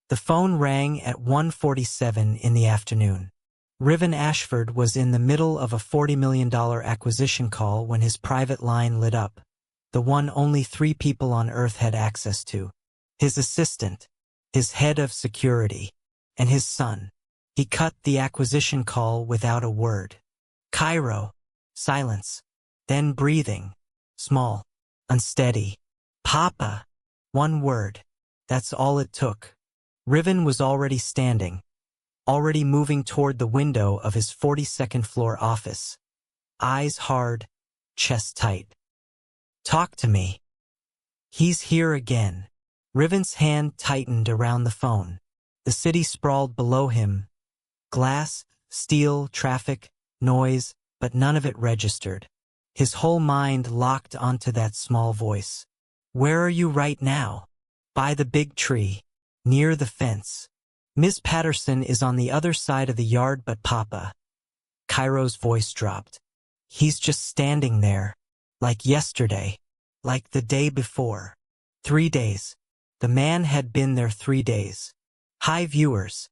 The phone rang at 1:47 in the afternoon. Riven Ashford was in the middle of a $40 million acquisition call when his private line lit up, the one only 3 people on Earth had access to. His assistant, his head of security, and his son. He cut the acquisition call without a word. Cairo. Silence. Then breathing. Small. Unsteady. Papa. One word. That's all it took. Riven was already standing, already moving toward the window of his 42nd floor office. Eyes hard, chest tight. Talk to me. He's here again. Riven's hand tightened around the phone. The city sprawled below him. Glass, steel, traffic, noise, but none of it registered. His whole mind locked onto that small voice. Where are you right now? By the big tree. Near the fence. Ms. Patterson is on the other side of the yard, but Papa. Cairo's voice dropped. He's just standing there. Like yesterday. Like the day before. 3 days. The man had been there 3 days. Hi viewers.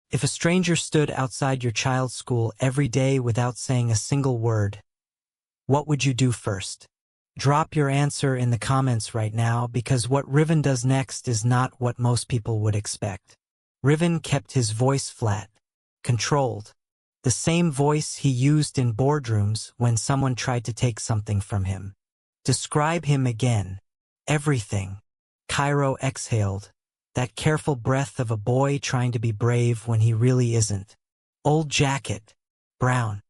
If a stranger stood outside your child's school every day without saying a single word, what would you do first? Drop your answer in the comments right now, because what Riven does next is not what most people would expect. Riven kept his voice flat, controlled. The same voice he used in boardrooms when someone tried to take something from him. Describe him again. Everything. Cairo exhaled. That careful breath of a boy trying to be brave when he really isn't. Old jacket. Brown.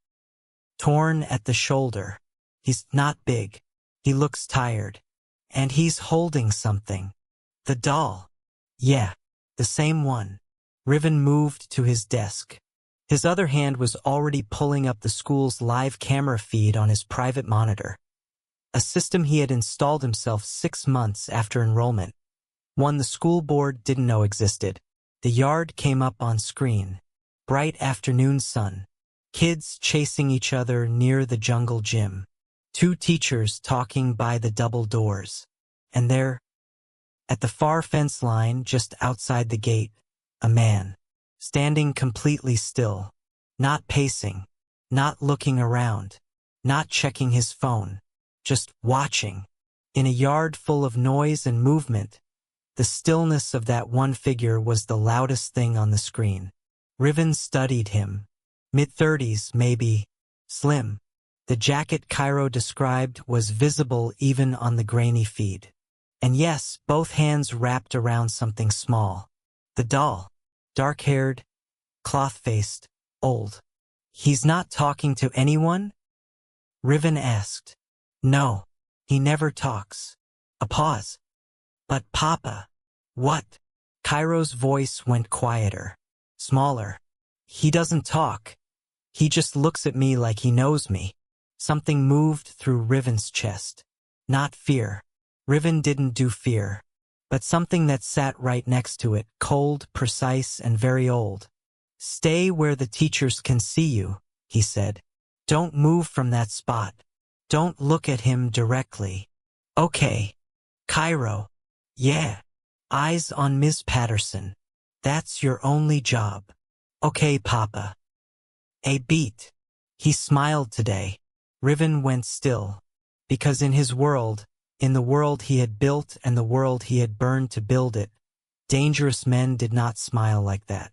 Torn at the shoulder. He's not big. He looks tired. And he's holding something. The doll. Yeah, the same one. Riven moved to his desk. His other hand was already pulling up the school's live camera feed on his private monitor. A system he had installed himself 6 months after enrollment. One the school board didn't know existed. The yard came up on screen. Bright afternoon sun. Kids chasing each other near the jungle gym. 2 teachers talking by the double doors. And there, at the far fence line just outside the gate, a man. Standing completely still. Not pacing. Not looking around. Not checking his phone. Just watching. In a yard full of noise and movement, the stillness of that one figure was the loudest thing on the screen. Riven studied him. Mid-30s, maybe. Slim. The jacket Cairo described was visible even on the grainy feed. And yes, both hands wrapped around something small. The doll. Dark-haired, cloth-faced, old. He's not talking to anyone? Riven asked. No, he never talks. A pause. But Papa. What? Cairo's voice went quieter. Smaller. He doesn't talk. He just looks at me like he knows me. Something moved through Riven's chest. Not fear. Riven didn't do fear. But something that sat right next to it, cold, precise, and very old. Stay where the teachers can see you, he said. Don't move from that spot. Don't look at him directly. Okay. Cairo. Yeah. Eyes on Ms. Patterson. That's your only job. Okay, Papa. A beat. He smiled today. Riven went still. Because in his world, in the world he had built and the world he had burned to build it, dangerous men did not smile like that.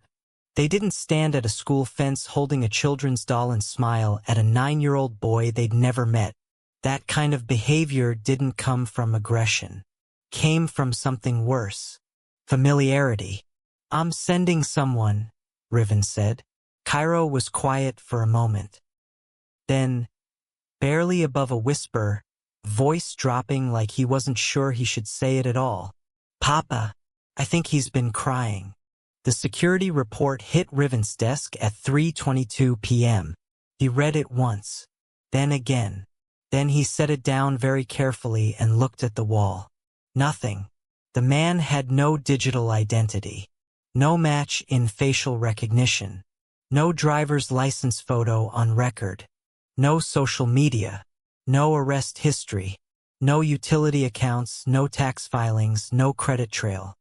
They didn't stand at a school fence holding a children's doll and smile at a 9-year-old boy they'd never met. That kind of behavior didn't come from aggression. Came from something worse. Familiarity. I'm sending someone, Riven said. Cairo was quiet for a moment. Then, barely above a whisper, voice dropping like he wasn't sure he should say it at all. Papa, I think he's been crying. The security report hit Riven's desk at 3:22 p.m. He read it once, then again. Then he set it down very carefully and looked at the wall. Nothing. The man had no digital identity. No match in facial recognition. No driver's license photo on record. No social media. No arrest history. No utility accounts, no tax filings, no credit trail.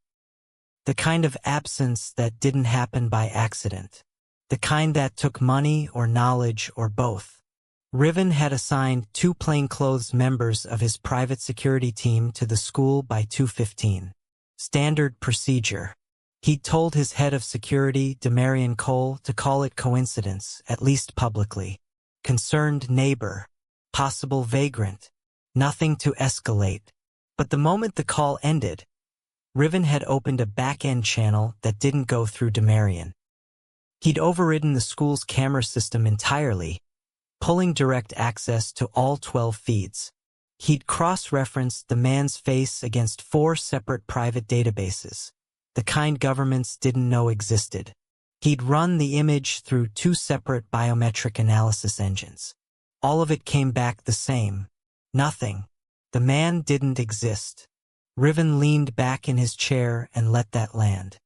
The kind of absence that didn't happen by accident. The kind that took money or knowledge or both. Riven had assigned 2 plainclothes members of his private security team to the school by 2:15. Standard procedure. He'd told his head of security, Demarion Cole, to call it coincidence, at least publicly. Concerned neighbor. Possible vagrant. Nothing to escalate. But the moment the call ended, Riven had opened a back-end channel that didn't go through Demarion. He'd overridden the school's camera system entirely, pulling direct access to all 12 feeds. He'd cross-referenced the man's face against 4 separate private databases, the kind governments didn't know existed. He'd run the image through 2 separate biometric analysis engines. All of it came back the same. Nothing. The man didn't exist. Riven leaned back in his chair and let that land.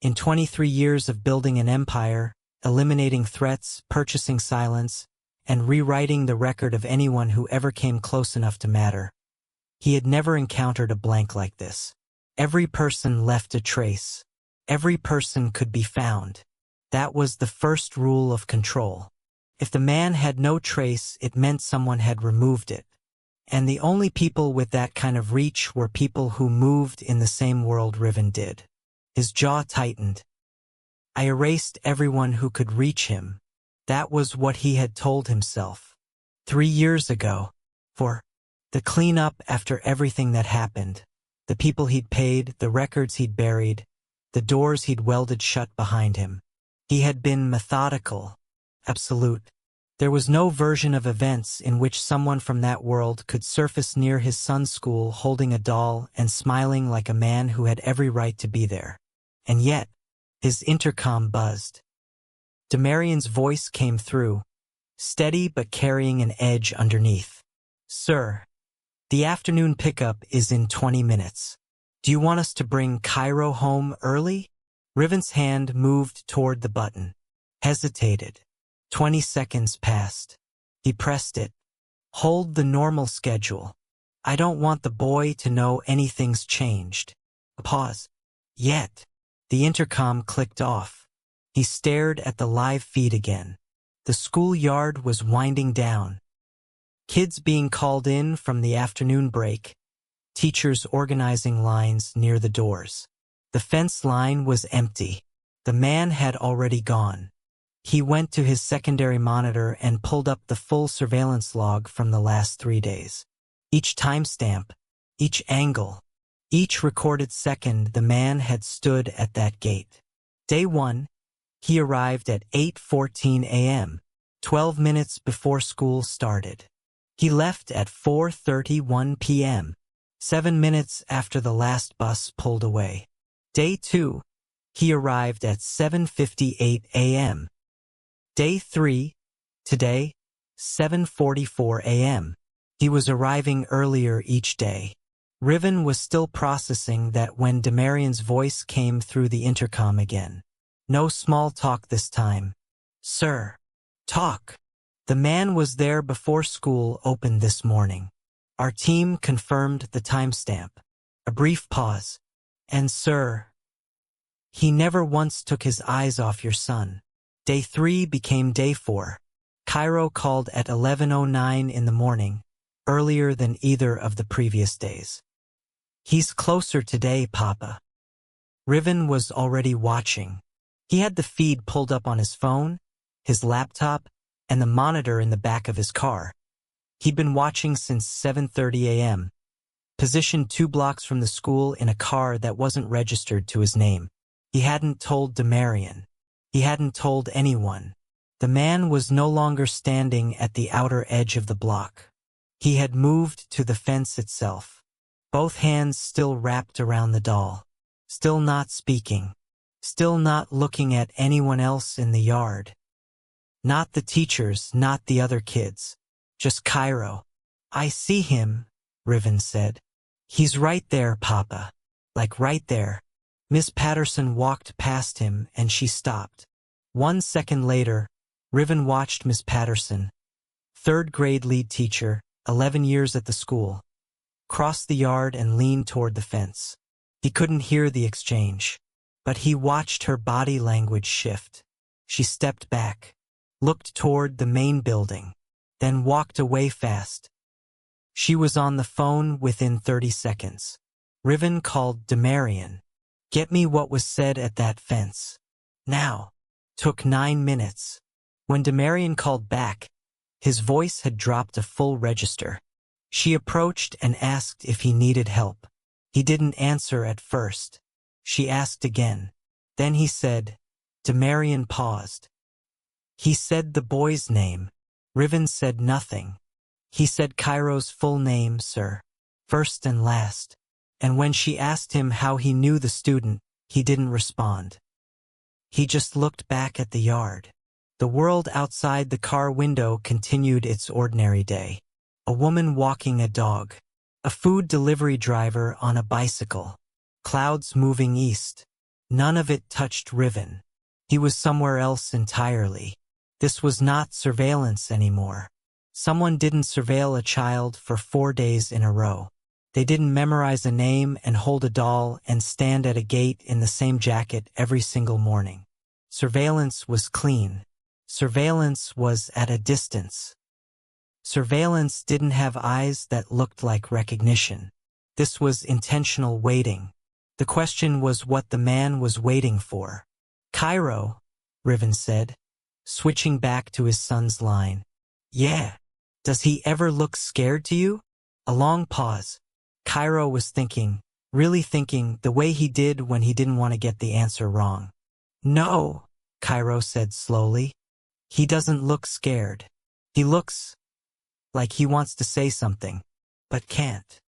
In 23 years of building an empire, eliminating threats, purchasing silence, and rewriting the record of anyone who ever came close enough to matter, he had never encountered a blank like this. Every person left a trace. Every person could be found. That was the first rule of control. If the man had no trace, it meant someone had removed it. And the only people with that kind of reach were people who moved in the same world Riven did. His jaw tightened. I erased everyone who could reach him. That was what he had told himself 3 years ago. For the cleanup after everything that happened, the people he'd paid, the records he'd buried, the doors he'd welded shut behind him. He had been methodical, absolute. There was no version of events in which someone from that world could surface near his son's school holding a doll and smiling like a man who had every right to be there. And yet, his intercom buzzed. Demarion's voice came through, steady but carrying an edge underneath. Sir, the afternoon pickup is in 20 minutes. Do you want us to bring Cairo home early? Riven's hand moved toward the button. Hesitated. 20 seconds passed. He pressed it. Hold the normal schedule. I don't want the boy to know anything's changed. A pause. Yet. The intercom clicked off. He stared at the live feed again. The schoolyard was winding down. Kids being called in from the afternoon break. Teachers organizing lines near the doors. The fence line was empty. The man had already gone. He went to his secondary monitor and pulled up the full surveillance log from the last 3 days. Each timestamp, each angle, each recorded second the man had stood at that gate. Day 1, he arrived at 8:14 a.m., 12 minutes before school started. He left at 4:31 p.m., 7 minutes after the last bus pulled away. Day 2, he arrived at 7:58 a.m. Day 3, today, 7:44 a.m. He was arriving earlier each day. Riven was still processing that when Demarion's voice came through the intercom again. No small talk this time. Sir. Talk. The man was there before school opened this morning. Our team confirmed the timestamp. A brief pause. And sir, he never once took his eyes off your son. Day 3 became day 4. Cairo called at 11:09 in the morning, earlier than either of the previous days. He's closer today, Papa. Riven was already watching. He had the feed pulled up on his phone, his laptop, and the monitor in the back of his car. He'd been watching since 7:30 a.m., positioned 2 blocks from the school in a car that wasn't registered to his name. He hadn't told Demarion. He hadn't told anyone. The man was no longer standing at the outer edge of the block. He had moved to the fence itself, both hands still wrapped around the doll, still not speaking, still not looking at anyone else in the yard. Not the teachers, not the other kids, just Cairo. I see him, Riven said. He's right there, Papa. Like right there. Miss Patterson walked past him and she stopped. 1 second later, Riven watched Miss Patterson, 3rd grade lead teacher, 11 years at the school, cross the yard and lean toward the fence. He couldn't hear the exchange, but he watched her body language shift. She stepped back, looked toward the main building, then walked away fast. She was on the phone within 30 seconds. Riven called Demarian. "Get me what was said at that fence. Now." Took 9 minutes. When Demarian called back, his voice had dropped a full register. She approached and asked if he needed help. He didn't answer at first. She asked again. Then he said, Demarian paused. He said the boy's name. Riven said nothing. He said Cairo's full name, sir, first and last. And when she asked him how he knew the student, he didn't respond. He just looked back at the yard. The world outside the car window continued its ordinary day. A woman walking a dog. A food delivery driver on a bicycle. Clouds moving east. None of it touched Riven. He was somewhere else entirely. This was not surveillance anymore. Someone didn't surveil a child for 4 days in a row. They didn't memorize a name and hold a doll and stand at a gate in the same jacket every single morning. Surveillance was clean. Surveillance was at a distance. Surveillance didn't have eyes that looked like recognition. This was intentional waiting. The question was what the man was waiting for. Cairo, Riven said, switching back to his son's line. Yeah. Does he ever look scared to you? A long pause. Cairo was thinking, really thinking, the way he did when he didn't want to get the answer wrong. No, Cairo said slowly. He doesn't look scared. He looks like he wants to say something, but can't.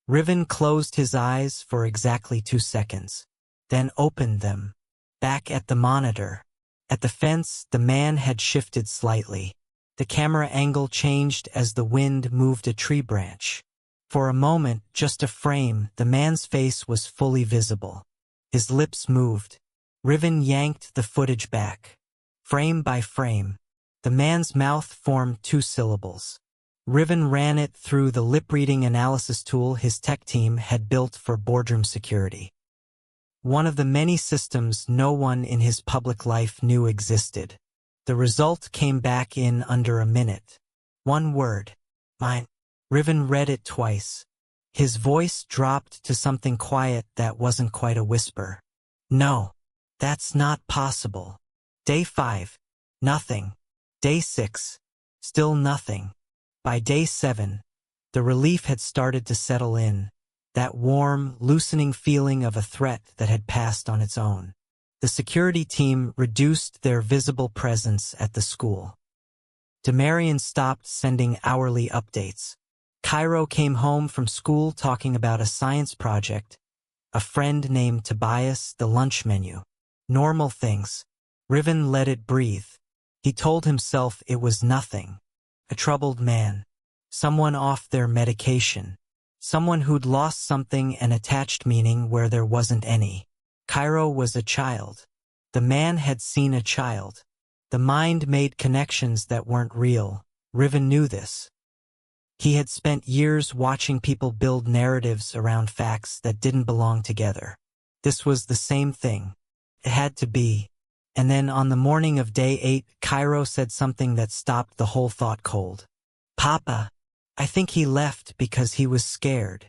Riven closed his eyes for exactly 2 seconds, then opened them. Back at the monitor. At the fence, the man had shifted slightly. The camera angle changed as the wind moved a tree branch. For a moment, just a frame, the man's face was fully visible. His lips moved. Riven yanked the footage back. Frame by frame, the man's mouth formed 2 syllables. Riven ran it through the lip-reading analysis tool his tech team had built for boardroom security. One of the many systems no one in his public life knew existed. The result came back in under a minute. 1 word. Mine. Riven read it twice. His voice dropped to something quiet that wasn't quite a whisper. No. That's not possible. Day 5. Nothing. Day 6. Still nothing. By day 7, the relief had started to settle in. That warm, loosening feeling of a threat that had passed on its own. The security team reduced their visible presence at the school. Demarian stopped sending hourly updates. Cairo came home from school talking about a science project, a friend named Tobias, the lunch menu. Normal things. Riven let it breathe. He told himself it was nothing. A troubled man. Someone off their medication. Someone who'd lost something and attached meaning where there wasn't any. Cairo was a child. The man had seen a child. The mind made connections that weren't real. Riven knew this. He had spent years watching people build narratives around facts that didn't belong together. This was the same thing. It had to be. And then on the morning of day 8, Cairo said something that stopped the whole thought cold. Papa, I think he left because he was scared.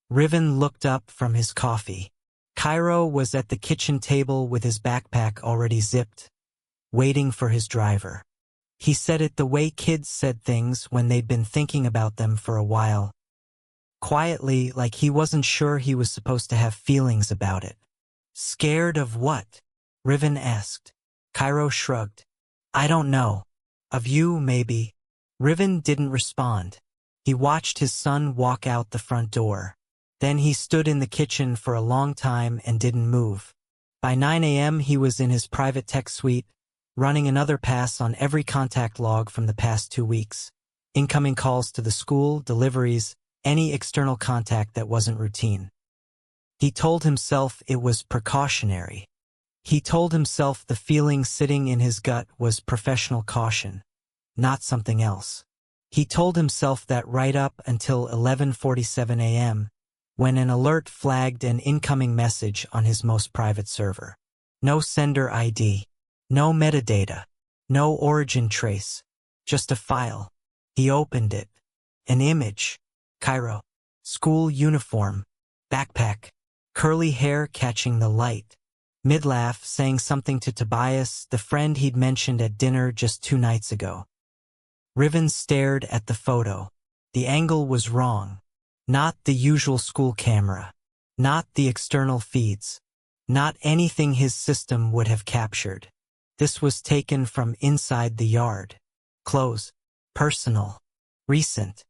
Riven looked up from his coffee. Cairo was at the kitchen table with his backpack already zipped, waiting for his driver. He said it the way kids said things when they'd been thinking about them for a while. Quietly, like he wasn't sure he was supposed to have feelings about it. Scared of what? Riven asked. Cairo shrugged. I don't know. Of you, maybe. Riven didn't respond. He watched his son walk out the front door. Then he stood in the kitchen for a long time and didn't move. By 9 a.m. he was in his private tech suite, running another pass on every contact log from the past 2 weeks. Incoming calls to the school, deliveries, any external contact that wasn't routine. He told himself it was precautionary. He told himself the feeling sitting in his gut was professional caution, not something else. He told himself that right up until 11:47 a.m., when an alert flagged an incoming message on his most private server. No sender ID. No metadata. No origin trace. Just a file. He opened it. An image. Cairo. School uniform. Backpack. Curly hair catching the light. Mid-laugh, saying something to Tobias, the friend he'd mentioned at dinner just 2 nights ago. Riven stared at the photo. The angle was wrong. Not the usual school camera. Not the external feeds. Not anything his system would have captured. This was taken from inside the yard. Close. Personal. Recent.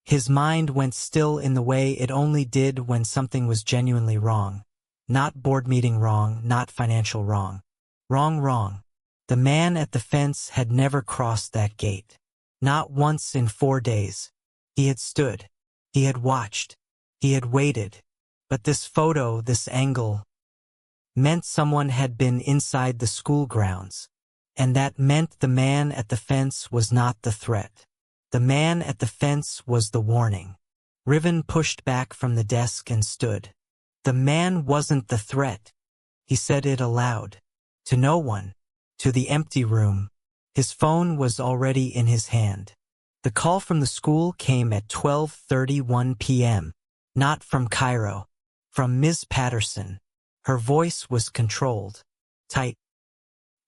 His mind went still in the way it only did when something was genuinely wrong. Not board meeting wrong, not financial wrong. Wrong. The man at the fence had never crossed that gate. Not once in 4 days. He had stood. He had watched. He had waited. But this photo, this angle, meant someone had been inside the school grounds. And that meant the man at the fence was not the threat. The man at the fence was the warning. Riven pushed back from the desk and stood. The man wasn't the threat. He said it aloud. To no one. To the empty room. His phone was already in his hand. The call from the school came at 12:31 p.m. Not from Cairo. From Ms. Patterson. Her voice was controlled. Tight.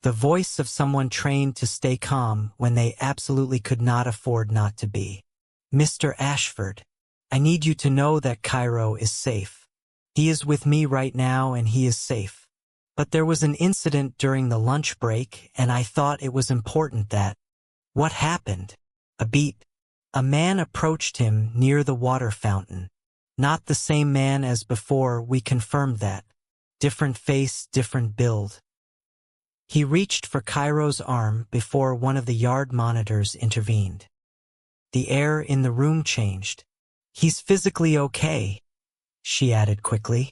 The voice of someone trained to stay calm when they absolutely could not afford not to be. Mr. Ashford, I need you to know that Cairo is safe. He is with me right now and he is safe. But there was an incident during the lunch break and I thought it was important that... What happened? A beat. A man approached him near the water fountain. Not the same man as before, we confirmed that. Different face, different build. He reached for Cairo's arm before one of the yard monitors intervened. The air in the room changed. He's physically okay, she added quickly.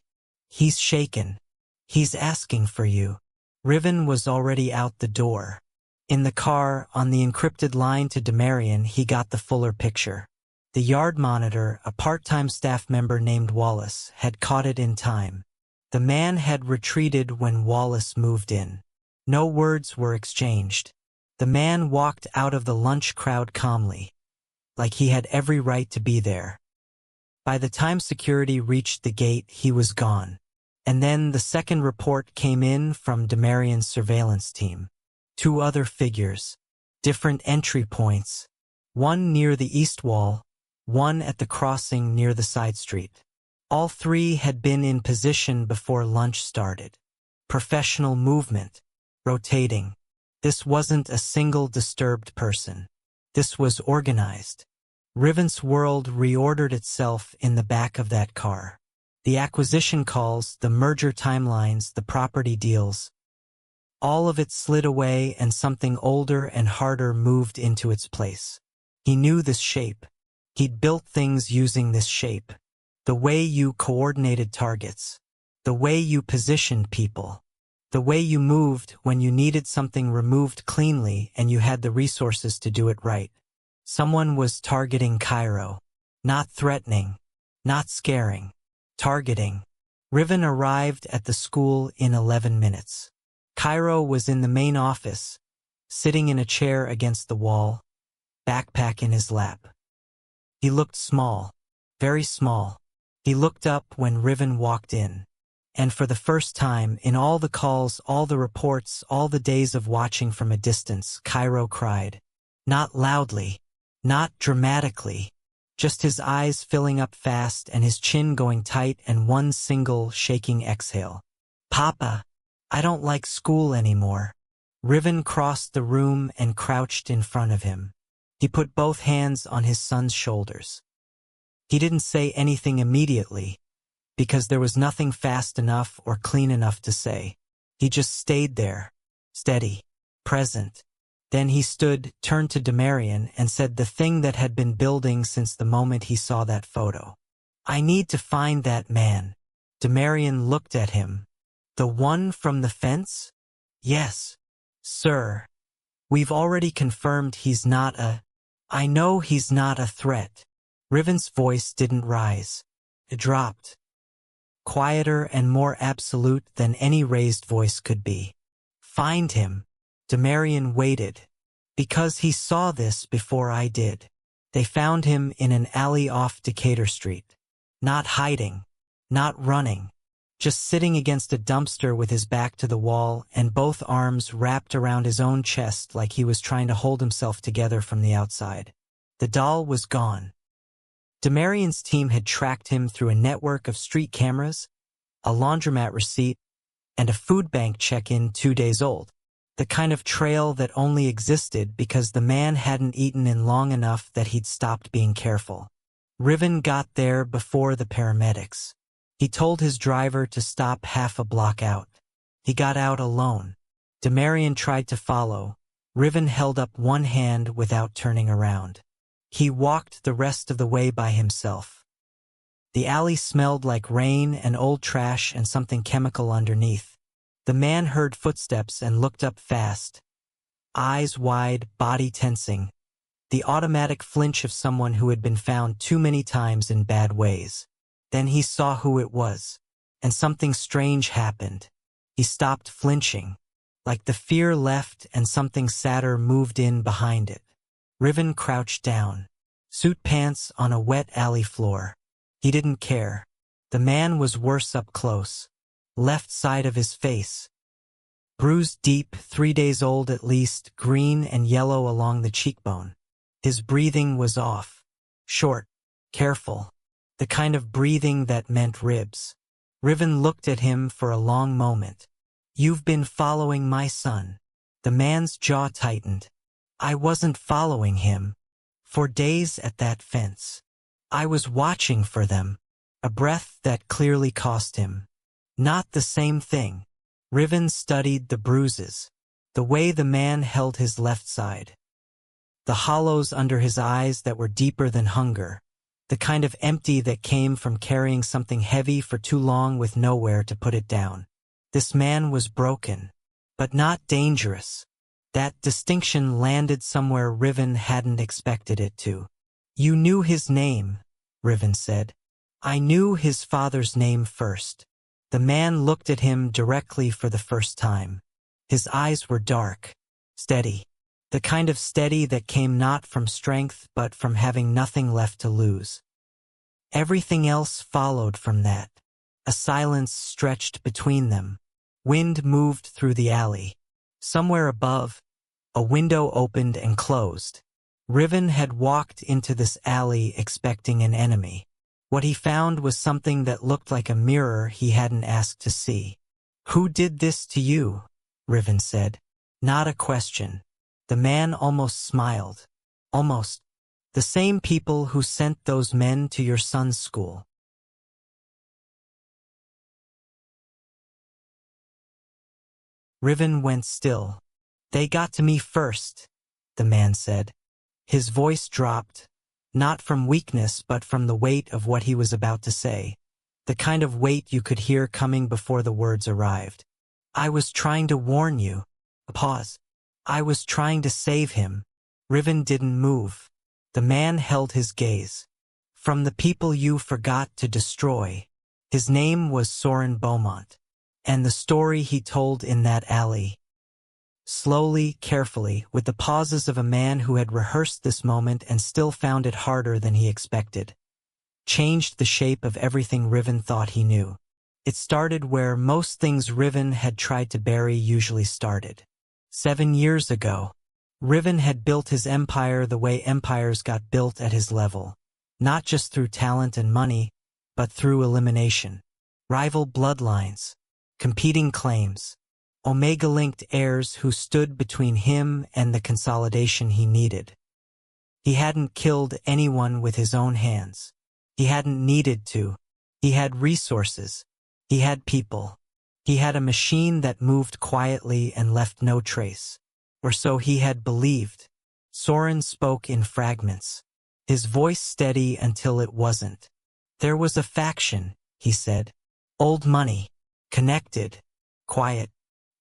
He's shaken. He's asking for you. Riven was already out the door. In the car, on the encrypted line to Demarian, he got the fuller picture. The yard monitor, a part-time staff member named Wallace, had caught it in time. The man had retreated when Wallace moved in. No words were exchanged. The man walked out of the lunch crowd calmly, like he had every right to be there. By the time security reached the gate, he was gone. And then the second report came in from Demarian's surveillance team. 2 other figures, different entry points, one near the east wall, one at the crossing near the side street. All 3 had been in position before lunch started. Professional movement. Rotating. This wasn't a single disturbed person. This was organized. Riven's world reordered itself in the back of that car. The acquisition calls, the merger timelines, the property deals. All of it slid away and something older and harder moved into its place. He knew this shape. He'd built things using this shape. The way you coordinated targets. The way you positioned people. The way you moved when you needed something removed cleanly and you had the resources to do it right. Someone was targeting Cairo. Not threatening. Not scaring. Targeting. Riven arrived at the school in 11 minutes. Cairo was in the main office, sitting in a chair against the wall, backpack in his lap. He looked small. Very small. He looked up when Riven walked in. And for the first time, in all the calls, all the reports, all the days of watching from a distance, Cairo cried. Not loudly. Not dramatically. Just his eyes filling up fast and his chin going tight and one single shaking exhale. Papa, I don't like school anymore. Riven crossed the room and crouched in front of him. He put both hands on his son's shoulders. He didn't say anything immediately, because there was nothing fast enough or clean enough to say. He just stayed there, steady, present. Then he stood, turned to Demarian, and said the thing that had been building since the moment he saw that photo. I need to find that man. Demarian looked at him. The one from the fence? Yes, sir. We've already confirmed he's not a... I know he's not a threat. Riven's voice didn't rise. It dropped, quieter and more absolute than any raised voice could be. Find him. Demarian waited. Because he saw this before I did. They found him in an alley off Decatur Street. Not hiding. Not running. Just sitting against a dumpster with his back to the wall and both arms wrapped around his own chest like he was trying to hold himself together from the outside. The doll was gone. Demarian's team had tracked him through a network of street cameras, a laundromat receipt, and a food bank check-in 2 days old. The kind of trail that only existed because the man hadn't eaten in long enough that he'd stopped being careful. Riven got there before the paramedics. He told his driver to stop half a block out. He got out alone. Demarian tried to follow. Riven held up one hand without turning around. He walked the rest of the way by himself. The alley smelled like rain and old trash and something chemical underneath. The man heard footsteps and looked up fast. Eyes wide, body tensing. The automatic flinch of someone who had been found too many times in bad ways. Then he saw who it was. And something strange happened. He stopped flinching. Like the fear left and something sadder moved in behind it. Riven crouched down. Suit pants on a wet alley floor. He didn't care. The man was worse up close. Left side of his face. Bruised deep, 3 days old at least, green and yellow along the cheekbone. His breathing was off. Short. Careful. The kind of breathing that meant ribs. Riven looked at him for a long moment. You've been following my son. The man's jaw tightened. I wasn't following him. For days at that fence. I was watching for them. A breath that clearly cost him. Not the same thing. Riven studied the bruises. The way the man held his left side. The hollows under his eyes that were deeper than hunger. The kind of empty that came from carrying something heavy for too long with nowhere to put it down. This man was broken. But not dangerous. That distinction landed somewhere Riven hadn't expected it to. You knew his name, Riven said. I knew his father's name first. The man looked at him directly for the first time. His eyes were dark, steady. The kind of steady that came not from strength but from having nothing left to lose. Everything else followed from that. A silence stretched between them. Wind moved through the alley. Somewhere above, a window opened and closed. Riven had walked into this alley expecting an enemy. What he found was something that looked like a mirror he hadn't asked to see. Who did this to you? Riven said. Not a question. The man almost smiled. Almost. The same people who sent those men to your son's school. Riven went still. They got to me first, the man said. His voice dropped. Not from weakness but from the weight of what he was about to say. The kind of weight you could hear coming before the words arrived. I was trying to warn you. A pause. I was trying to save him. Riven didn't move. The man held his gaze. From the people you forgot to destroy. His name was Soren Beaumont. And the story he told in that alley. Slowly, carefully, with the pauses of a man who had rehearsed this moment and still found it harder than he expected. Changed the shape of everything Riven thought he knew. It started where most things Riven had tried to bury usually started. 7 years ago, Riven had built his empire the way empires got built at his level. Not just through talent and money, but through elimination. Rival bloodlines. Competing claims. Omega-linked heirs who stood between him and the consolidation he needed. He hadn't killed anyone with his own hands. He hadn't needed to. He had resources. He had people. He had a machine that moved quietly and left no trace. Or so he had believed. Soren spoke in fragments. His voice steady until it wasn't. There was a faction, he said. Old money. Connected. Quiet.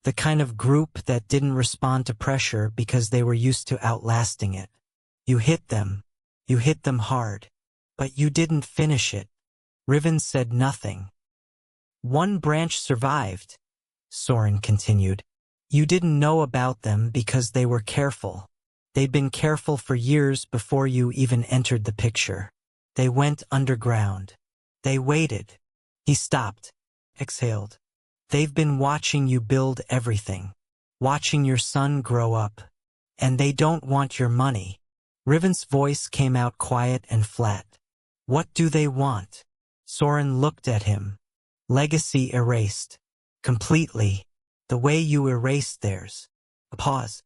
The kind of group that didn't respond to pressure because they were used to outlasting it. You hit them hard. But you didn't finish it. Riven said nothing. One branch survived, Soren continued. You didn't know about them because they were careful. They'd been careful for years before you even entered the picture. They went underground. They waited. He stopped, exhaled. They've been watching you build everything, watching your son grow up. And they don't want your money. Riven's voice came out quiet and flat. What do they want? Soren looked at him. Legacy erased. Completely. The way you erased theirs. A pause.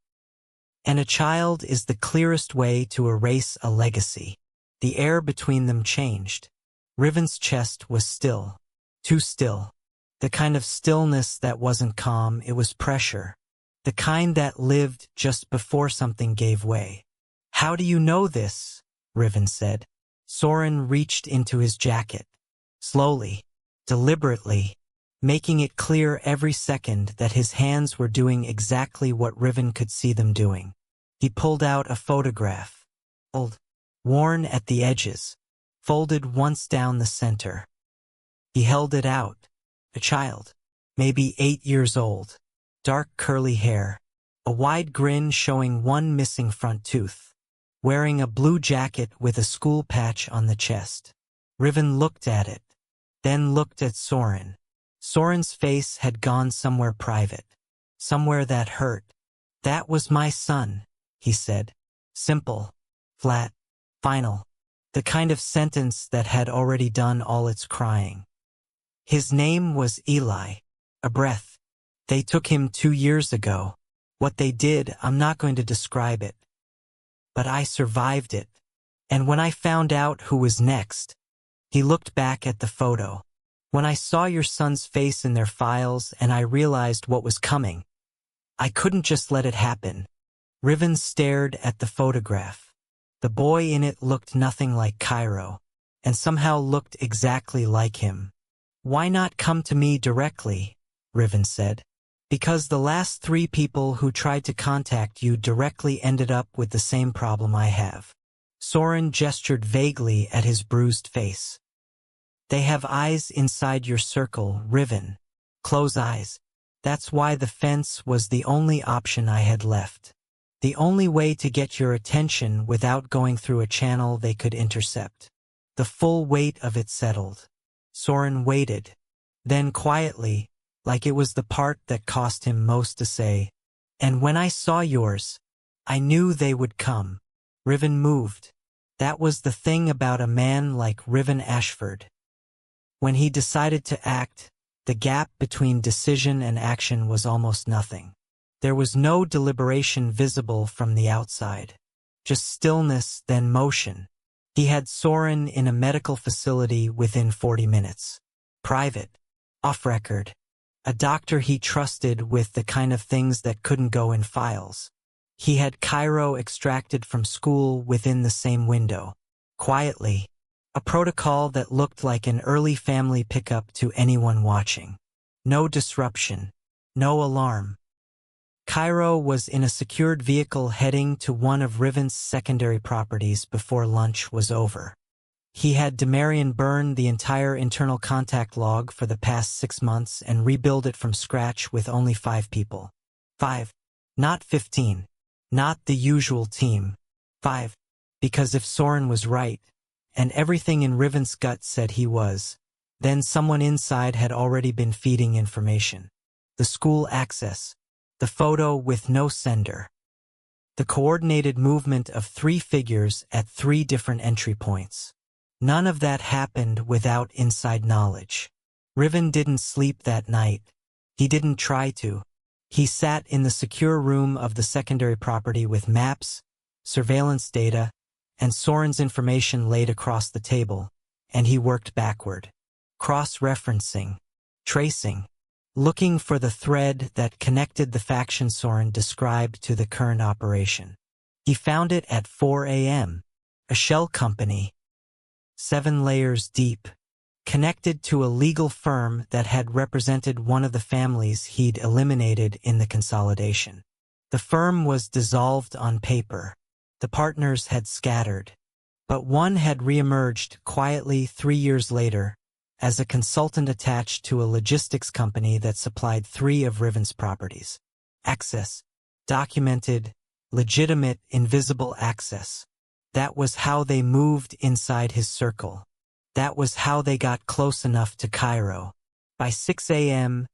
And a child is the clearest way to erase a legacy. The air between them changed. Riven's chest was still. Too still. The kind of stillness that wasn't calm, it was pressure. The kind that lived just before something gave way. How do you know this? Riven said. Soren reached into his jacket. Slowly, deliberately, making it clear every second that his hands were doing exactly what Riven could see them doing. He pulled out a photograph. Old, worn at the edges, folded once down the center. He held it out. A child, maybe 8 years old, dark curly hair, a wide grin showing one missing front tooth, wearing a blue jacket with a school patch on the chest. Riven looked at it, then looked at Soren. Soren's face had gone somewhere private, somewhere that hurt. That was my son, he said. Simple, flat, final. The kind of sentence that had already done all its crying. His name was Eli. A breath. They took him 2 years ago. What they did, I'm not going to describe it. But I survived it. And when I found out who was next, he looked back at the photo. When I saw your son's face in their files and I realized what was coming, I couldn't just let it happen. Riven stared at the photograph. The boy in it looked nothing like Cairo, and somehow looked exactly like him. Why not come to me directly? Riven said. Because the last 3 people who tried to contact you directly ended up with the same problem I have. Soren gestured vaguely at his bruised face. They have eyes inside your circle, Riven. Close eyes. That's why the fence was the only option I had left. The only way to get your attention without going through a channel they could intercept. The full weight of it settled. Soren waited. Then quietly, like it was the part that cost him most to say, and when I saw yours, I knew they would come. Riven moved. That was the thing about a man like Riven Ashford. When he decided to act, the gap between decision and action was almost nothing. There was no deliberation visible from the outside. Just stillness, then motion. He had Soren in a medical facility within 40 minutes. Private. Off record. A doctor he trusted with the kind of things that couldn't go in files. He had Cairo extracted from school within the same window. Quietly. A protocol that looked like an early family pickup to anyone watching. No disruption. No alarm. Cairo was in a secured vehicle heading to one of Riven's secondary properties before lunch was over. He had Demarian burn the entire internal contact log for the past 6 months and rebuild it from scratch with only 5 people. 5. Not 15. Not the usual team. 5. Because if Soren was right, and everything in Riven's gut said he was, then someone inside had already been feeding information. The school access. The photo with no sender. The coordinated movement of 3 figures at 3 different entry points. None of that happened without inside knowledge. Riven didn't sleep that night. He didn't try to. He sat in the secure room of the secondary property with maps, surveillance data, and Soren's information laid across the table, and he worked backward. Cross-referencing. Tracing. Looking for the thread that connected the faction Soren described to the current operation. He found it at 4 a.m. A shell company, 7 layers deep, connected to a legal firm that had represented one of the families he'd eliminated in the consolidation. The firm was dissolved on paper. The partners had scattered. But one had reemerged quietly 3 years later, as a consultant attached to a logistics company that supplied 3 of Riven's properties. Access. Documented, legitimate, invisible access. That was how they moved inside his circle. That was how they got close enough to Cairo. By 6 a.m.,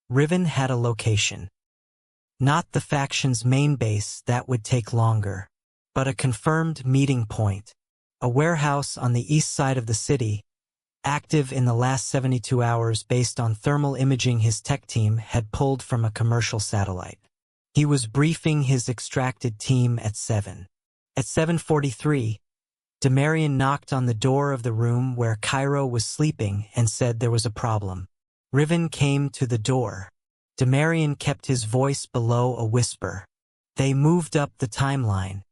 Riven had a location. Not the faction's main base, that would take longer, but a confirmed meeting point. A warehouse on the east side of the city, active in the last 72 hours based on thermal imaging his tech team had pulled from a commercial satellite. He was briefing his extracted team at 7. At 7:43, Demarian knocked on the door of the room where Cairo was sleeping and said there was a problem. Riven came to the door. Demarian kept his voice below a whisper. They moved up the timeline.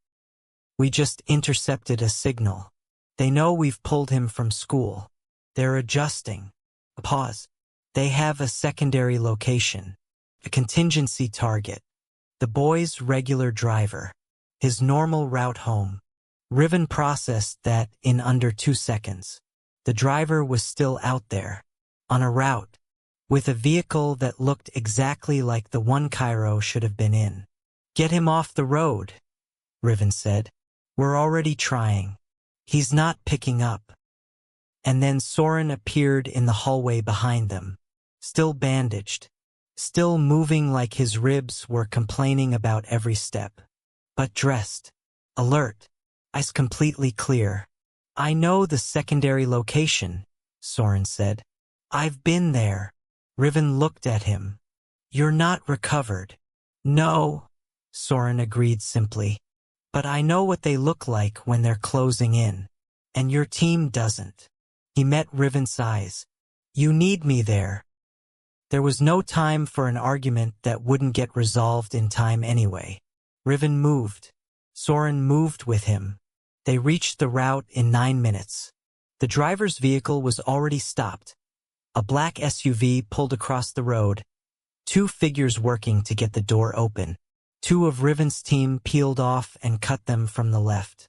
We just intercepted a signal. They know we've pulled him from school. They're adjusting. A pause. They have a secondary location. A contingency target. The boy's regular driver. His normal route home. Riven processed that in under 2 seconds. The driver was still out there. On a route. With a vehicle that looked exactly like the one Cairo should have been in. Get him off the road, Riven said. We're already trying. He's not picking up. And then Soren appeared in the hallway behind them. Still bandaged. Still moving like his ribs were complaining about every step. But dressed. Alert. Eyes completely clear. I know the secondary location, Soren said. I've been there. Riven looked at him. You're not recovered. No, Soren agreed simply. But I know what they look like when they're closing in. And your team doesn't. He met Riven's eyes. You need me there. There was no time for an argument that wouldn't get resolved in time anyway. Riven moved. Soren moved with him. They reached the route in 9 minutes. The driver's vehicle was already stopped. A black SUV pulled across the road. 2 figures working to get the door open. 2 of Riven's team peeled off and cut them from the left.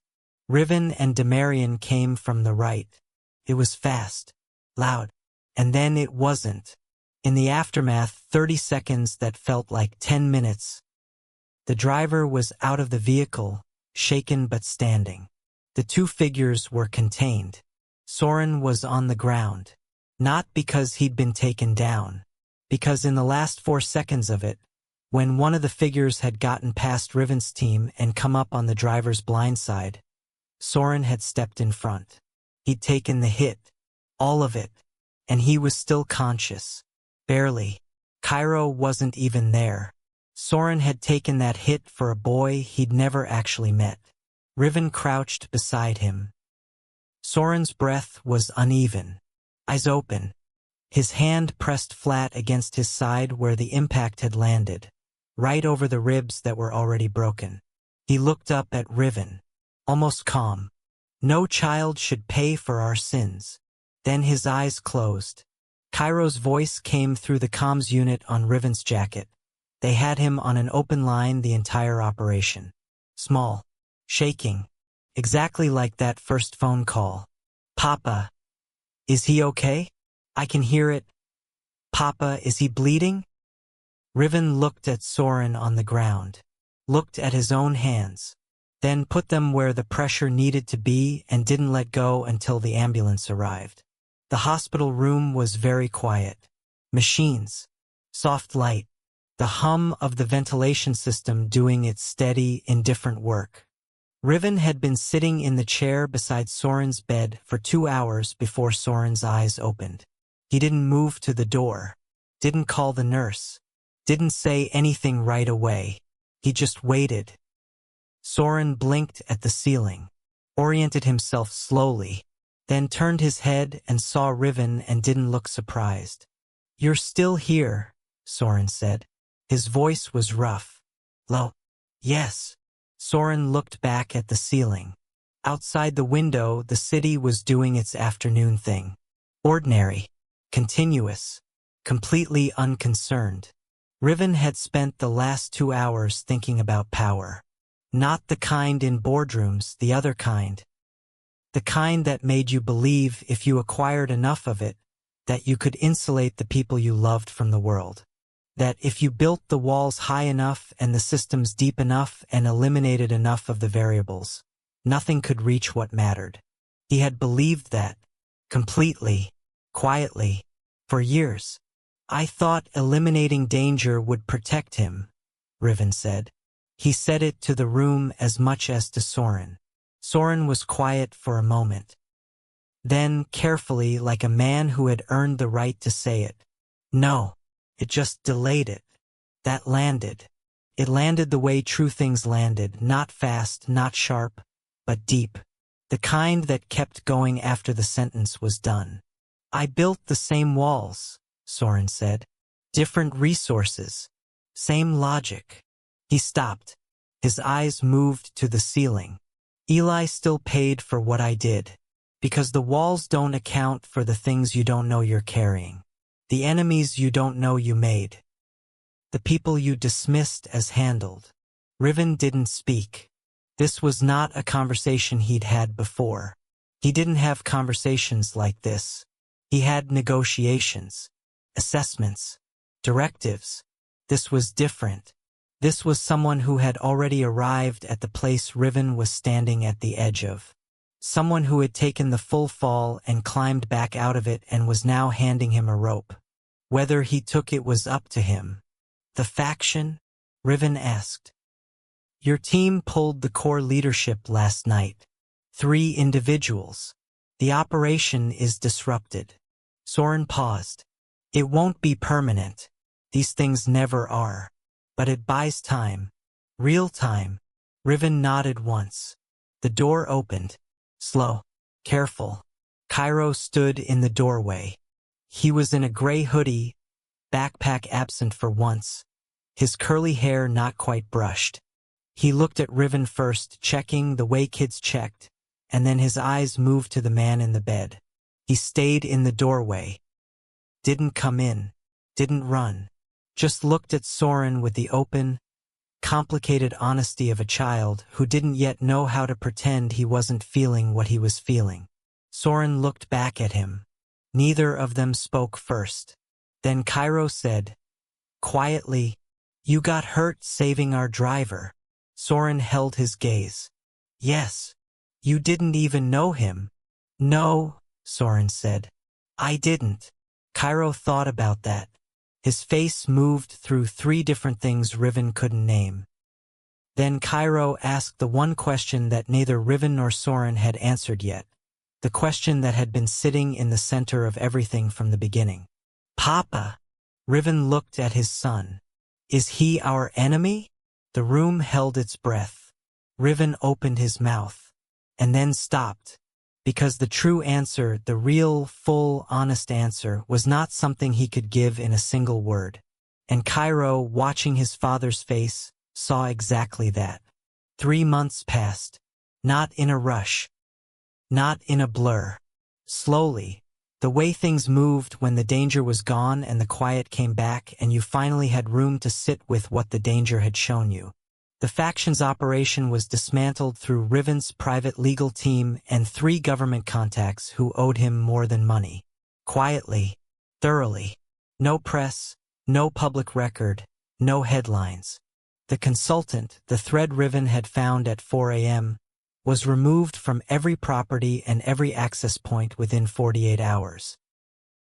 Riven and Demarian came from the right. It was fast, loud, and then it wasn't. In the aftermath, 30 seconds that felt like 10 minutes. The driver was out of the vehicle, shaken but standing. The 2 figures were contained. Soren was on the ground. Not because he'd been taken down. Because in the last 4 seconds of it, when one of the figures had gotten past Riven's team and come up on the driver's blind side, Soren had stepped in front. He'd taken the hit. All of it. And he was still conscious. Barely. Cairo wasn't even there. Soren had taken that hit for a boy he'd never actually met. Riven crouched beside him. Soren's breath was uneven. Eyes open. His hand pressed flat against his side where the impact had landed, right over the ribs that were already broken. He looked up at Riven, almost calm. No child should pay for our sins. Then his eyes closed. Cairo's voice came through the comms unit on Riven's jacket. They had him on an open line the entire operation. Small. Shaking. Exactly like that first phone call. Papa. Is he okay? I can hear it. Papa, is he bleeding? Riven looked at Soren on the ground. Looked at his own hands. Then put them where the pressure needed to be and didn't let go until the ambulance arrived. The hospital room was very quiet. Machines. Soft light. The hum of the ventilation system doing its steady, indifferent work. Riven had been sitting in the chair beside Soren's bed for 2 hours before Soren's eyes opened. He didn't move to the door. Didn't call the nurse. Didn't say anything right away. He just waited. Soren blinked at the ceiling, oriented himself slowly, then turned his head and saw Riven and didn't look surprised. You're still here, Soren said. His voice was rough. Low. Yes. Soren looked back at the ceiling. Outside the window, the city was doing its afternoon thing. Ordinary. Continuous. Completely unconcerned. Riven had spent the last 2 hours thinking about power. Not the kind in boardrooms, the other kind. The kind that made you believe if you acquired enough of it, that you could insulate the people you loved from the world. That if you built the walls high enough and the systems deep enough and eliminated enough of the variables, nothing could reach what mattered. He had believed that, completely, quietly, for years. I thought eliminating danger would protect him, Riven said. He said it to the room as much as to Soren. Soren was quiet for a moment. Then, carefully, like a man who had earned the right to say it, "No, it just delayed it. That landed. It landed the way true things landed, not fast, not sharp, but deep. The kind that kept going after the sentence was done." "I built the same walls," Soren said. "Different resources. Same logic." He stopped. His eyes moved to the ceiling. "Eli still paid for what I did. Because the walls don't account for the things you don't know you're carrying. The enemies you don't know you made. The people you dismissed as handled." Riven didn't speak. This was not a conversation he'd had before. He didn't have conversations like this. He had negotiations, assessments, directives. This was different. This was someone who had already arrived at the place Riven was standing at the edge of. Someone who had taken the full fall and climbed back out of it and was now handing him a rope. Whether he took it was up to him. "The faction?" Riven asked. "Your team pulled the core leadership last night. 3 individuals. The operation is disrupted." Soren paused. "It won't be permanent. These things never are. But it buys time. Real time." Riven nodded once. The door opened. Slow. Careful. Cairo stood in the doorway. He was in a gray hoodie, backpack absent for once, his curly hair not quite brushed. He looked at Riven first, checking the way kids checked, and then his eyes moved to the man in the bed. He stayed in the doorway. Didn't come in. Didn't run. Just looked at Soren with the open, complicated honesty of a child who didn't yet know how to pretend he wasn't feeling what he was feeling. Soren looked back at him. Neither of them spoke first. Then Cairo said, quietly, "You got hurt saving our driver." Soren held his gaze. "Yes. You didn't even know him." "No," Soren said. "I didn't." Cairo thought about that. His face moved through 3 different things Riven couldn't name. Then Cairo asked the one question that neither Riven nor Soren had answered yet. The question that had been sitting in the center of everything from the beginning. "Papa." Riven looked at his son. "Is he our enemy?" The room held its breath. Riven opened his mouth, and then stopped. Because the true answer, the real, full, honest answer, was not something he could give in a single word. And Cairo, watching his father's face, saw exactly that. 3 months passed. Not in a rush. Not in a blur. Slowly. The way things moved when the danger was gone and the quiet came back and you finally had room to sit with what the danger had shown you. The faction's operation was dismantled through Riven's private legal team and 3 government contacts who owed him more than money. Quietly. Thoroughly. No press, no public record, no headlines. The consultant, the thread Riven had found at 4 a.m., was removed from every property and every access point within 48 hours.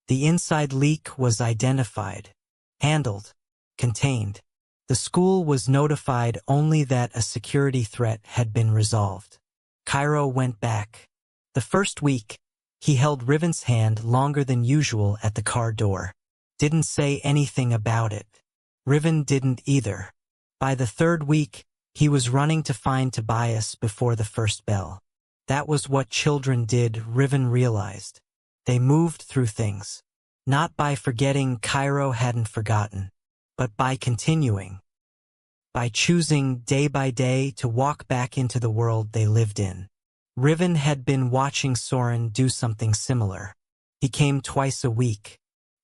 The inside leak was identified, handled, contained. The school was notified only that a security threat had been resolved. Cairo went back. The first week, he held Riven's hand longer than usual at the car door. Didn't say anything about it. Riven didn't either. By the 3rd week, he was running to find Tobias before the first bell. That was what children did, Riven realized. They moved through things. Not by forgetting Cairo hadn't forgotten, but by continuing. By choosing day by day to walk back into the world they lived in. Riven had been watching Soren do something similar. He came twice a week.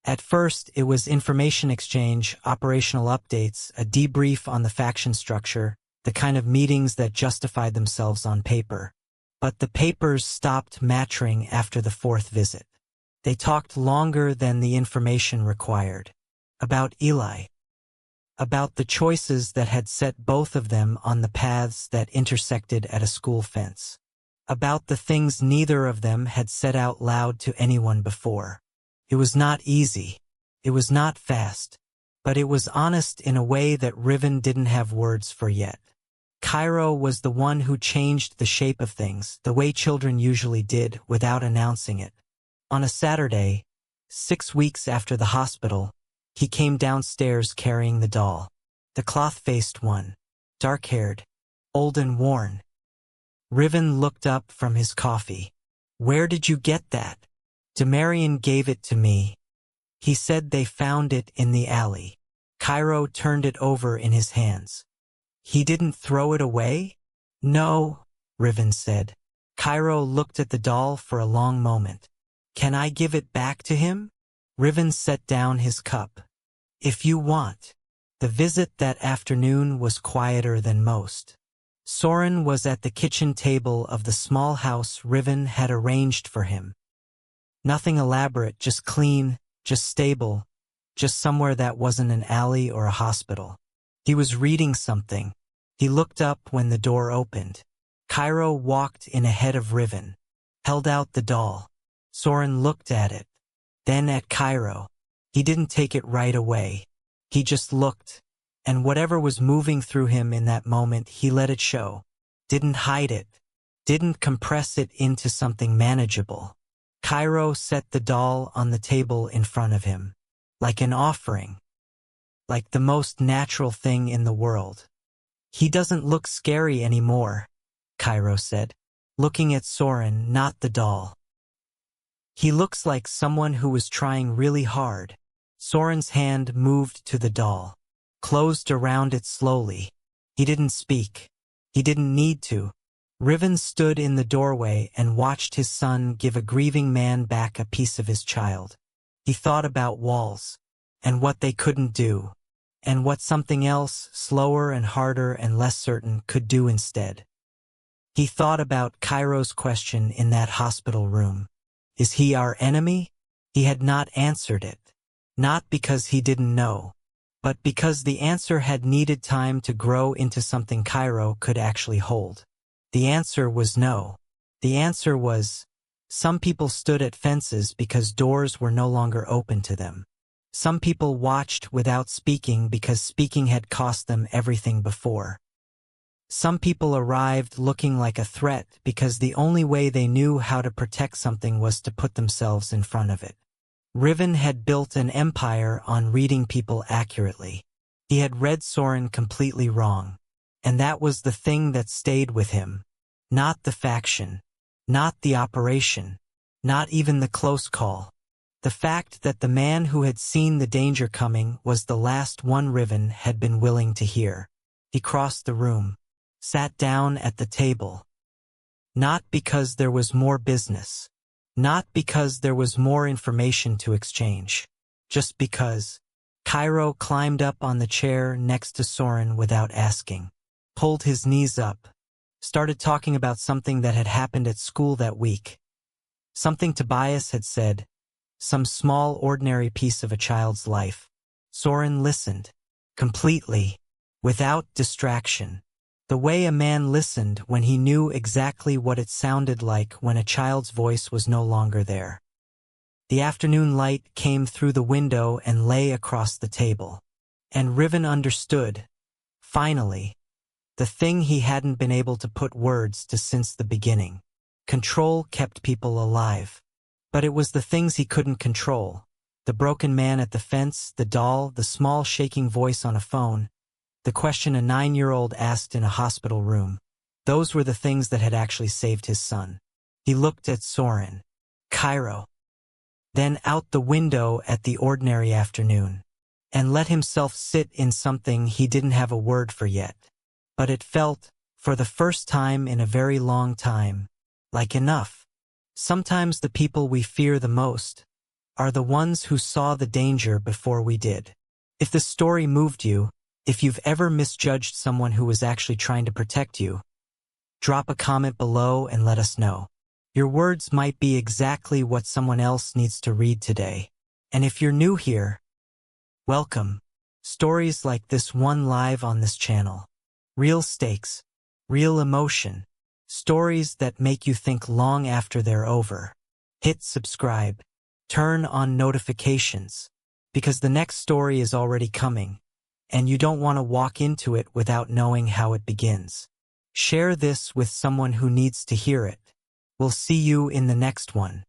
At first, it was information exchange, operational updates, a debrief on the faction structure, the kind of meetings that justified themselves on paper. But the papers stopped mattering after the 4th visit. They talked longer than the information required. About Eli. About the choices that had set both of them on the paths that intersected at a school fence. About the things neither of them had said out loud to anyone before. It was not easy. It was not fast. But it was honest in a way that Riven didn't have words for yet. Cairo was the one who changed the shape of things, the way children usually did, without announcing it. On a Saturday, 6 weeks after the hospital, he came downstairs carrying the doll. The cloth-faced one. Dark-haired. Old and worn. Riven looked up from his coffee. "Where did you get that?" "Demarian gave it to me. He said they found it in the alley." Cairo turned it over in his hands. "He didn't throw it away?" "No," Riven said. Cairo looked at the doll for a long moment. "Can I give it back to him?" Riven set down his cup. "If you want." The visit that afternoon was quieter than most. Soren was at the kitchen table of the small house Riven had arranged for him. Nothing elaborate, just clean, just stable, just somewhere that wasn't an alley or a hospital. He was reading something. He looked up when the door opened. Cairo walked in ahead of Riven, held out the doll. Soren looked at it, then at Cairo. He didn't take it right away. He just looked, and whatever was moving through him in that moment, he let it show. Didn't hide it. Didn't compress it into something manageable. Cairo set the doll on the table in front of him. Like an offering. Like the most natural thing in the world. "He doesn't look scary anymore," Cairo said, looking at Soren, not the doll. "He looks like someone who was trying really hard." Soren's hand moved to the doll, closed around it slowly. He didn't speak. He didn't need to. Riven stood in the doorway and watched his son give a grieving man back a piece of his child. He thought about walls, and what they couldn't do, and what something else, slower and harder and less certain, could do instead. He thought about Cairo's question in that hospital room. Is he our enemy? He had not answered it. Not because he didn't know, but because the answer had needed time to grow into something Cairo could actually hold. The answer was no. The answer was, some people stood at fences because doors were no longer open to them. Some people watched without speaking because speaking had cost them everything before. Some people arrived looking like a threat because the only way they knew how to protect something was to put themselves in front of it. Riven had built an empire on reading people accurately. He had read Soren completely wrong. And that was the thing that stayed with him. Not the faction. Not the operation. Not even the close call. The fact that the man who had seen the danger coming was the last one Riven had been willing to hear. He crossed the room. Sat down at the table. Not because there was more business. Not because there was more information to exchange. Just because. Cairo climbed up on the chair next to Soren without asking. Pulled his knees up. Started talking about something that had happened at school that week. Something Tobias had said. Some small, ordinary piece of a child's life. Soren listened. Completely. Without distraction. The way a man listened when he knew exactly what it sounded like when a child's voice was no longer there. The afternoon light came through the window and lay across the table. And Riven understood. Finally. The thing he hadn't been able to put words to since the beginning. Control kept people alive. But it was the things he couldn't control. The broken man at the fence, the doll, the small shaking voice on a phone. The question a 9-year-old asked in a hospital room. Those were the things that had actually saved his son. He looked at Soren. Cairo. Then out the window at the ordinary afternoon. And let himself sit in something he didn't have a word for yet. But it felt, for the first time in a very long time, like enough. Sometimes the people we fear the most are the ones who saw the danger before we did. If the story moved you, if you've ever misjudged someone who was actually trying to protect you, drop a comment below and let us know. Your words might be exactly what someone else needs to read today. And if you're new here, welcome. Stories like this one live on this channel. Real stakes, real emotion, stories that make you think long after they're over. Hit subscribe, turn on notifications, because the next story is already coming, and you don't want to walk into it without knowing how it begins. Share this with someone who needs to hear it. We'll see you in the next one.